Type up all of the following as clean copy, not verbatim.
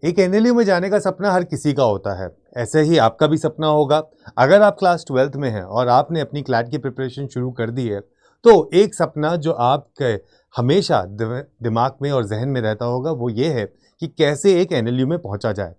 एक एनएलयू में जाने का सपना हर किसी का होता है। ऐसे ही आपका भी सपना होगा। अगर आप क्लास 12th में हैं और आपने अपनी क्लैट की प्रिपरेशन शुरू कर दी है, तो एक सपना जो आपके हमेशा दिमाग में और जहन में रहता होगा वो ये है कि कैसे एक एनएलयू में पहुंचा जाए।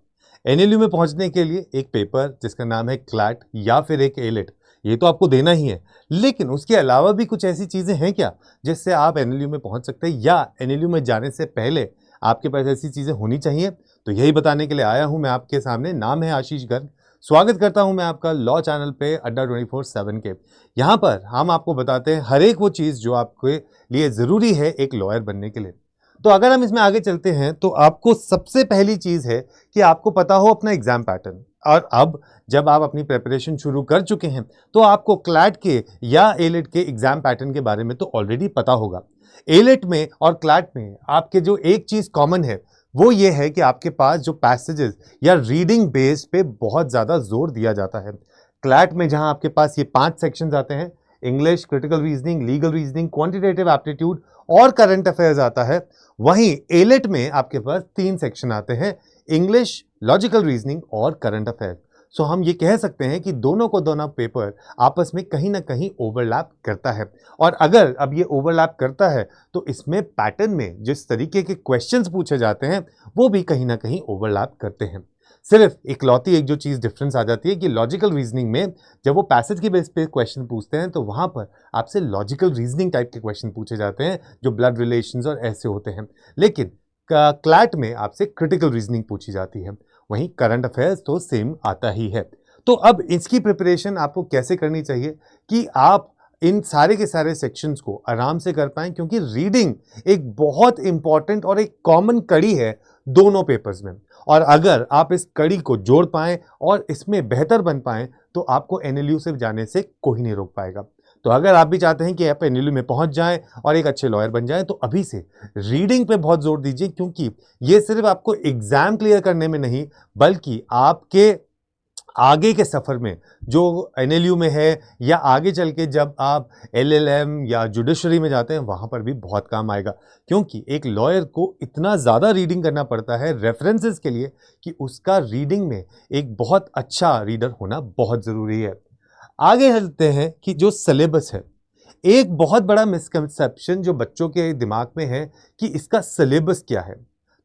एनएलयू में पहुंचने के लिए एक पेपर जिसका नाम है क्लैट या फिर एक एलिट, ये तो आपको देना ही है। लेकिन उसके अलावा भी कुछ ऐसी चीज़ें हैं क्या जिससे आप एनएलयू में पहुंच सकते हैं, या एनएलयू में जाने से पहले आपके पास ऐसी चीज़ें होनी चाहिए? तो यही बताने के लिए आया हूं मैं आपके सामने। नाम है आशीष गर्ग। स्वागत करता हूं मैं आपका लॉ चैनल पे अड्डा 24/7 के। यहाँ पर हम आपको बताते हैं हर एक वो चीज़ जो आपके लिए ज़रूरी है एक लॉयर बनने के लिए। तो अगर हम इसमें आगे चलते हैं तो आपको सबसे पहली चीज़ है कि आपको पता हो अपना एग्जाम पैटर्न। और अब जब आप अपनी प्रिपरेशन शुरू कर चुके हैं तो आपको क्लैट के या एलिट के एग्जाम पैटर्न के बारे में तो ऑलरेडी पता होगा। एलिट में और क्लैट में आपके जो एक चीज़ कॉमन है वो ये है कि आपके पास जो पैसेजेस या रीडिंग बेस्ड पे बहुत ज़्यादा जोर दिया जाता है। क्लैट में जहां आपके पास ये 5 सेक्शंस आते हैं, English, critical reasoning, legal reasoning, quantitative aptitude और करंट अफेयर्स आता है। वहीं एलिट में आपके पास 3 सेक्शन आते हैं, इंग्लिश, लॉजिकल रीजनिंग और करंट अफेयर्स। सो हम ये कह सकते हैं कि दोनों को दोनों पेपर आपस में कहीं ना कहीं ओवरलैप करता है। और अगर अब ये ओवरलैप करता है तो इसमें पैटर्न में जिस तरीके के क्वेश्चंस पूछे जाते हैं वो भी कहीं ना कहीं ओवरलैप करते हैं। सिर्फ इकलौती एक जो चीज़ डिफरेंस आ जाती है कि लॉजिकल रीजनिंग में जब वो पैसेज की बेस पे क्वेश्चन पूछते हैं तो वहाँ पर आपसे लॉजिकल रीजनिंग टाइप के क्वेश्चन पूछे जाते हैं जो ब्लड रिलेशंस और ऐसे होते हैं। लेकिन क्लैट में आपसे क्रिटिकल रीजनिंग पूछी जाती है। वहीं करंट अफेयर्स तो सेम आता ही है। तो अब इसकी प्रिपरेशन आपको कैसे करनी चाहिए कि आप इन सारे के सारे सेक्शंस को आराम से कर पाएं, क्योंकि रीडिंग एक बहुत इंपॉर्टेंट और एक कॉमन कड़ी है दोनों पेपर्स में। और अगर आप इस कड़ी को जोड़ पाएं और इसमें बेहतर बन पाएं तो आपको एनएलयू से जाने से कोई नहीं रोक पाएगा। तो अगर आप भी चाहते हैं कि आप एनएलयू में पहुंच जाएं और एक अच्छे लॉयर बन जाएं तो अभी से रीडिंग पे बहुत जोर दीजिए, क्योंकि ये सिर्फ आपको एग्जाम क्लियर करने में नहीं बल्कि आपके आगे के सफ़र में जो एनएलयू में है या आगे चल के जब आप एलएलएम या जुडिशरी में जाते हैं वहाँ पर भी बहुत काम आएगा। क्योंकि एक लॉयर को इतना ज़्यादा रीडिंग करना पड़ता है रेफरेंसेस के लिए कि उसका रीडिंग में एक बहुत अच्छा रीडर होना बहुत ज़रूरी है। आगे चलते हैं कि जो सिलेबस है, एक बहुत बड़ा मिसकंसेप्शन जो बच्चों के दिमाग में है कि इसका सिलेबस क्या है।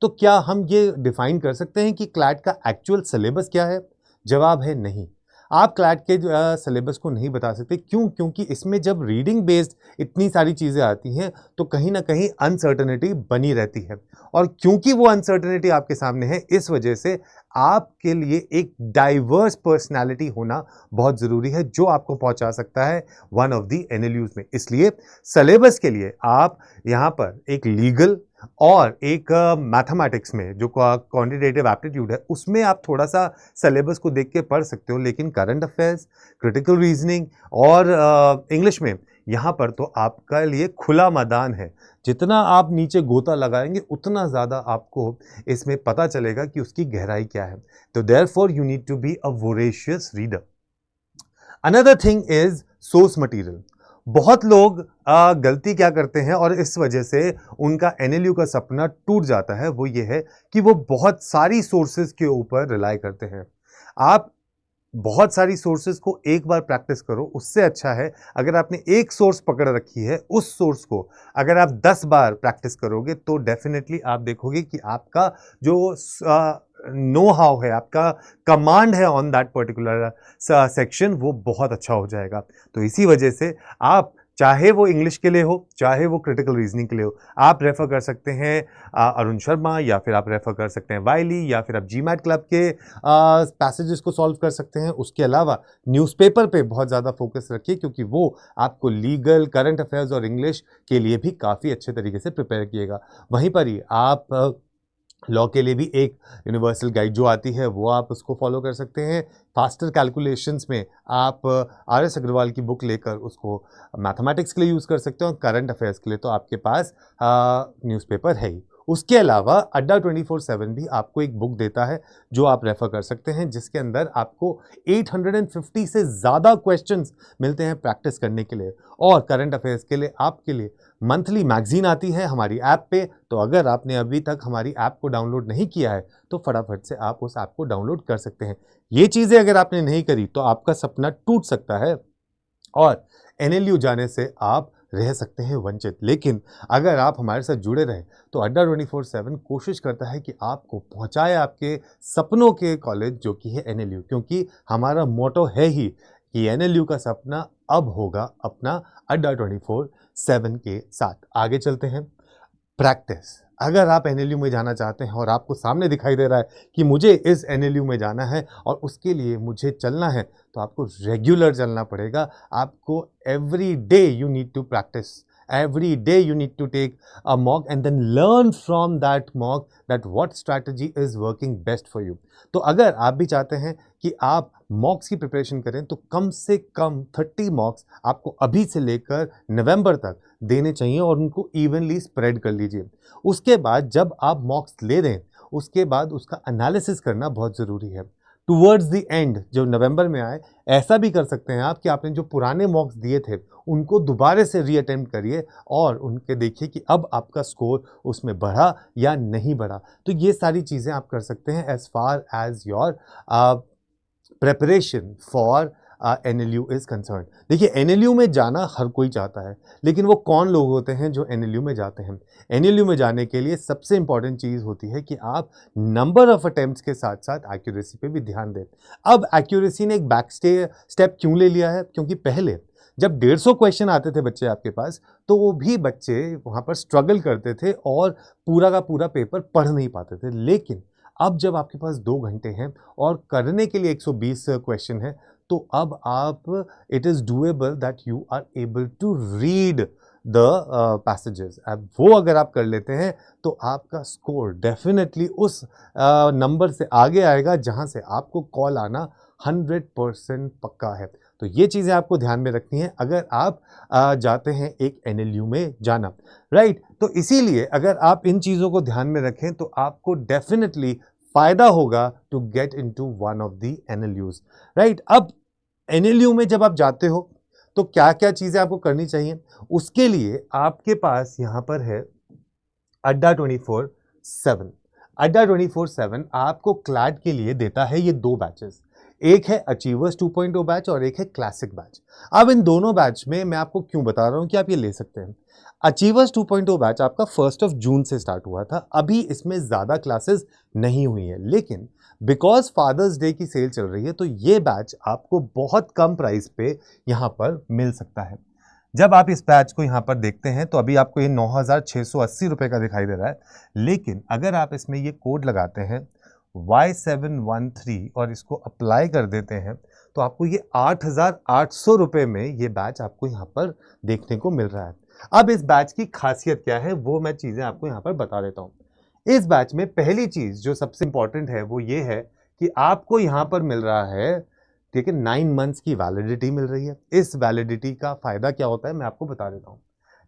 तो क्या हम ये डिफाइन कर सकते हैं कि क्लैट का एक्चुअल सिलेबस क्या है? जवाब है नहीं। आप क्लैट के सिलेबस को नहीं बता सकते। क्यों? क्योंकि इसमें जब रीडिंग बेस्ड इतनी सारी चीज़ें आती हैं तो कहीं ना कहीं अनसर्टनिटी बनी रहती है। और क्योंकि वो अनसर्टनिटी आपके सामने है इस वजह से आपके लिए एक डाइवर्स पर्सनालिटी होना बहुत ज़रूरी है जो आपको पहुंचा सकता है वन ऑफ द एनएलयूज में। इसलिए सिलेबस के लिए आप यहाँ पर एक लीगल और एक मैथमेटिक्स में जो क्वांटिटेटिव एप्टीट्यूड है उसमें आप थोड़ा सा सिलेबस को देख के पढ़ सकते हो। लेकिन करंट अफेयर्स, क्रिटिकल रीजनिंग और इंग्लिश में यहाँ पर तो आपका लिए खुला मैदान है। जितना आप नीचे गोता लगाएंगे उतना ज़्यादा आपको इसमें पता चलेगा कि उसकी गहराई क्या है। तो therefore you need to be a voracious reader. Another thing is source material. बहुत लोग गलती क्या करते हैं और इस वजह से उनका एनएलयू का सपना टूट जाता है, वो ये है कि वो बहुत सारी सोर्सेज के ऊपर रिलाई करते हैं। आप बहुत सारी सोर्सेज को एक बार प्रैक्टिस करो, उससे अच्छा है अगर आपने एक सोर्स पकड़ रखी है उस सोर्स को अगर आप 10 बार प्रैक्टिस करोगे तो डेफिनेटली आप देखोगे कि आपका जो नो हाउ है, आपका कमांड है ऑन दैट पर्टिकुलर सेक्शन, वो बहुत अच्छा हो जाएगा। तो इसी वजह से आप चाहे वो इंग्लिश के लिए हो चाहे वो क्रिटिकल रीजनिंग के लिए हो, आप रेफर कर सकते हैं अरुण शर्मा, या फिर आप रेफर कर सकते हैं वाइली, या फिर आप जीमैट क्लब के पैसेजेस को सॉल्व कर सकते हैं। उसके अलावा न्यूज़पेपर पे बहुत ज़्यादा फोकस रखिए क्योंकि वो आपको लीगल, करंट अफेयर्स और इंग्लिश के लिए भी काफ़ी अच्छे तरीके से प्रिपेयर किएगा। वहीं पर ही आप लॉ के लिए भी एक यूनिवर्सल गाइड जो आती है वो आप उसको फॉलो कर सकते हैं। फास्टर कैलकुलेशंस में आप आर.एस. अग्रवाल की बुक लेकर उसको मैथमेटिक्स के लिए यूज़ कर सकते हो और करंट अफेयर्स के लिए तो आपके पास न्यूज़पेपर है ही। उसके अलावा अड्डा 24/7 भी आपको एक बुक देता है जो आप रेफर कर सकते हैं, जिसके अंदर आपको 850 से ज़्यादा क्वेश्चंस मिलते हैं प्रैक्टिस करने के लिए। और करंट अफेयर्स के लिए आपके लिए मंथली मैगजीन आती है हमारी ऐप पे। तो अगर आपने अभी तक हमारी ऐप को डाउनलोड नहीं किया है तो फटाफट से आप उस ऐप को डाउनलोड कर सकते हैं। ये चीज़ें अगर आपने नहीं करी तो आपका सपना टूट सकता है और एनएलयू जाने से आप रह सकते हैं वंचित। लेकिन अगर आप हमारे साथ जुड़े रहे तो अड्डा 24/7 कोशिश करता है कि आपको पहुंचाए आपके सपनों के कॉलेज जो कि है एनएलयू, क्योंकि हमारा मोटो है ही कि एनएलयू का सपना अब होगा अपना अड्डा 24/7 के साथ। आगे चलते हैं। प्रैक्टिस। अगर आप एनएलयू में जाना चाहते हैं और आपको सामने दिखाई दे रहा है कि मुझे इस एनएलयू में जाना है और उसके लिए मुझे चलना है, तो आपको रेगुलर चलना पड़ेगा। आपको every day you need to practise, every day you need to take a mock and then learn from that mock that what strategy is working best for you. तो अगर आप भी चाहते हैं कि आप मॉक्स की प्रिपरेशन करें तो कम से कम 30 मॉक्स आपको अभी से लेकर नवंबर तक देने चाहिए और उनको इवनली स्प्रेड कर लीजिए। उसके बाद जब आप मॉक्स ले रहे हैं उसके बाद उसका एनालिसिस करना बहुत ज़रूरी है। टुवर्ड्स द एंड जो नवंबर में आए, ऐसा भी कर सकते हैं आप कि आपने जो पुराने मॉक्स दिए थे उनको दोबारा से रीअटेम्प्ट करिए और उनके देखिए कि अब आपका स्कोर उसमें बढ़ा या नहीं बढ़ा। तो ये सारी चीज़ें आप कर सकते हैं as far as your preparation for NLU is concern. देखिए एनएलयू में जाना हर कोई चाहता है, लेकिन वो कौन लोग होते हैं जो एनएलयू में जाते हैं? एनएलयू में जाने के लिए सबसे इंपॉर्टेंट चीज़ होती है कि आप नंबर ऑफ अटेम्प्ट्स के साथ साथ एक्यूरेसी पे भी ध्यान दें। अब एक्यूरेसी ने एक बैक स्टेप क्यों ले लिया है? क्योंकि पहले जब 150 क्वेश्चन आते थे बच्चे आपके पास, तो वो भी बच्चे वहाँ पर स्ट्रगल करते थे और पूरा का पूरा पेपर पढ़ नहीं पाते थे। लेकिन अब जब आपके पास 2 घंटे हैं और करने के लिए 120 क्वेश्चन है, तो अब आप it is doable that you are able to read the passages. अब वो अगर आप कर लेते हैं तो आपका स्कोर डेफिनेटली उस नंबर से आगे आएगा जहां से आपको कॉल आना 100% पक्का है। तो ये चीज़ें आपको ध्यान में रखनी है अगर आप जाते हैं एक एनएलयू में जाना, राइट। तो इसीलिए अगर आप इन चीज़ों को ध्यान में रखें तो आपको डेफिनेटली फ़ायदा होगा to get into one of the NLUs, right. अब एनएलयू में जब आप जाते हो तो क्या क्या चीज़ें आपको करनी चाहिए, उसके लिए आपके पास यहाँ पर है अड्डा 24/7। अड्डा 24/7 आपको क्लैट के लिए देता है ये 2 बैचेस, एक है अचीवर्स 2.0 बैच और एक है क्लासिक बैच। अब इन दोनों बैच में मैं आपको क्यों बता रहा हूँ कि आप ये ले सकते हैं। अचीवर्स 2.0 बैच आपका 1 जून से स्टार्ट हुआ था, अभी इसमें ज़्यादा क्लासेस नहीं हुई हैं, लेकिन बिकॉज फादर्स डे की सेल चल रही है तो ये बैच आपको बहुत कम प्राइस पे यहाँ पर मिल सकता है। जब आप इस बैच को यहाँ पर देखते हैं तो अभी आपको ये 9,680 रुपये का दिखाई दे रहा है, लेकिन अगर आप इसमें ये कोड लगाते हैं Y713 और इसको अप्लाई कर देते हैं तो आपको ये 8,800 रुपये में ये बैच आपको यहाँ पर देखने को मिल रहा है। अब इस बैच की खासियत क्या है वो मैं चीज़ें आपको यहाँ पर बता देता हूँ। इस बैच में पहली चीज़ जो सबसे इंपॉर्टेंट है वो ये है कि आपको यहाँ पर मिल रहा है, ठीक है, 9 मंथ्स की वैलिडिटी मिल रही है। इस वैलिडिटी का फ़ायदा क्या होता है मैं आपको बता देता हूँ।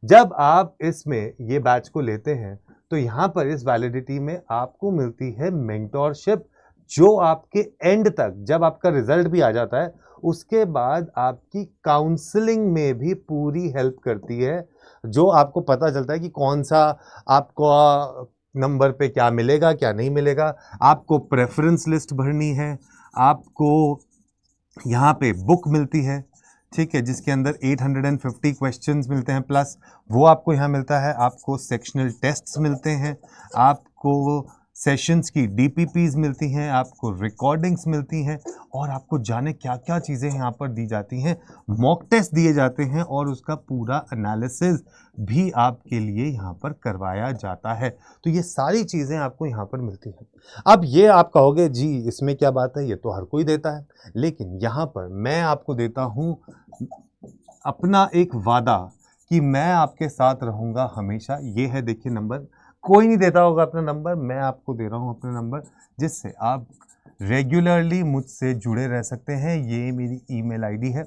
जब आप इसमें ये बैच को लेते हैं तो यहाँ पर इस वैलिडिटी में आपको मिलती है मेंटोरशिप, जो आपके एंड तक जब आपका रिजल्ट भी आ जाता है उसके बाद आपकी काउंसलिंग में भी पूरी हेल्प करती है, जो आपको पता चलता है कि कौन सा आपको नंबर पे क्या मिलेगा क्या नहीं मिलेगा। आपको प्रेफरेंस लिस्ट भरनी है, आपको यहाँ पे बुक मिलती है, ठीक है, जिसके अंदर 850 क्वेश्चंस मिलते हैं, प्लस वो आपको यहाँ मिलता है, आपको सेक्शनल टेस्ट्स मिलते हैं, आपको सेशंस की डीपीपीज मिलती हैं, आपको रिकॉर्डिंग्स मिलती हैं और आपको जाने क्या क्या चीज़ें यहाँ पर दी जाती हैं, मॉक टेस्ट दिए जाते हैं और उसका पूरा एनालिसिस भी आपके लिए यहाँ पर करवाया जाता है। तो ये सारी चीज़ें आपको यहाँ पर मिलती हैं। अब ये आप कहोगे जी इसमें क्या बात है, ये तो हर कोई देता है, लेकिन यहाँ पर मैं आपको देता हूँ अपना एक वादा कि मैं आपके साथ रहूँगा हमेशा। ये है देखिए नंबर, कोई नहीं देता होगा अपना नंबर, मैं आपको दे रहा हूँ अपना नंबर, जिससे आप रेगुलरली मुझसे जुड़े रह सकते हैं। ये मेरी ईमेल आईडी है,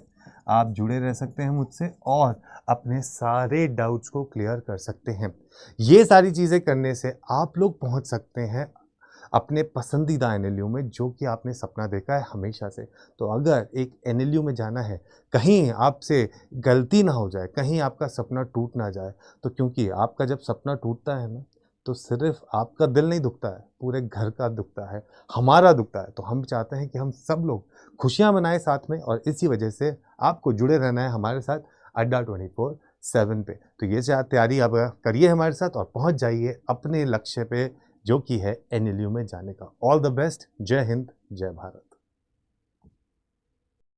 आप जुड़े रह सकते हैं मुझसे और अपने सारे डाउट्स को क्लियर कर सकते हैं। ये सारी चीज़ें करने से आप लोग पहुंच सकते हैं अपने पसंदीदा एनएलयू में, जो कि आपने सपना देखा है हमेशा से। तो अगर एक एनएलयू में जाना है, कहीं आपसे गलती ना हो जाए, कहीं आपका सपना टूट ना जाए, तो क्योंकि आपका जब सपना टूटता है ना, तो सिर्फ आपका दिल नहीं दुखता है, पूरे घर का दुखता है, हमारा दुखता है। तो हम चाहते हैं कि हम सब लोग खुशियाँ मनाएं साथ में, और इसी वजह से आपको जुड़े रहना है हमारे साथ अड्डा 24/7 पे। तो ये तैयारी अब करिए हमारे साथ और पहुंच जाइए अपने लक्ष्य पे, जो कि है एनएलयू में जाने का। All the best. जय हिंद, जय भारत।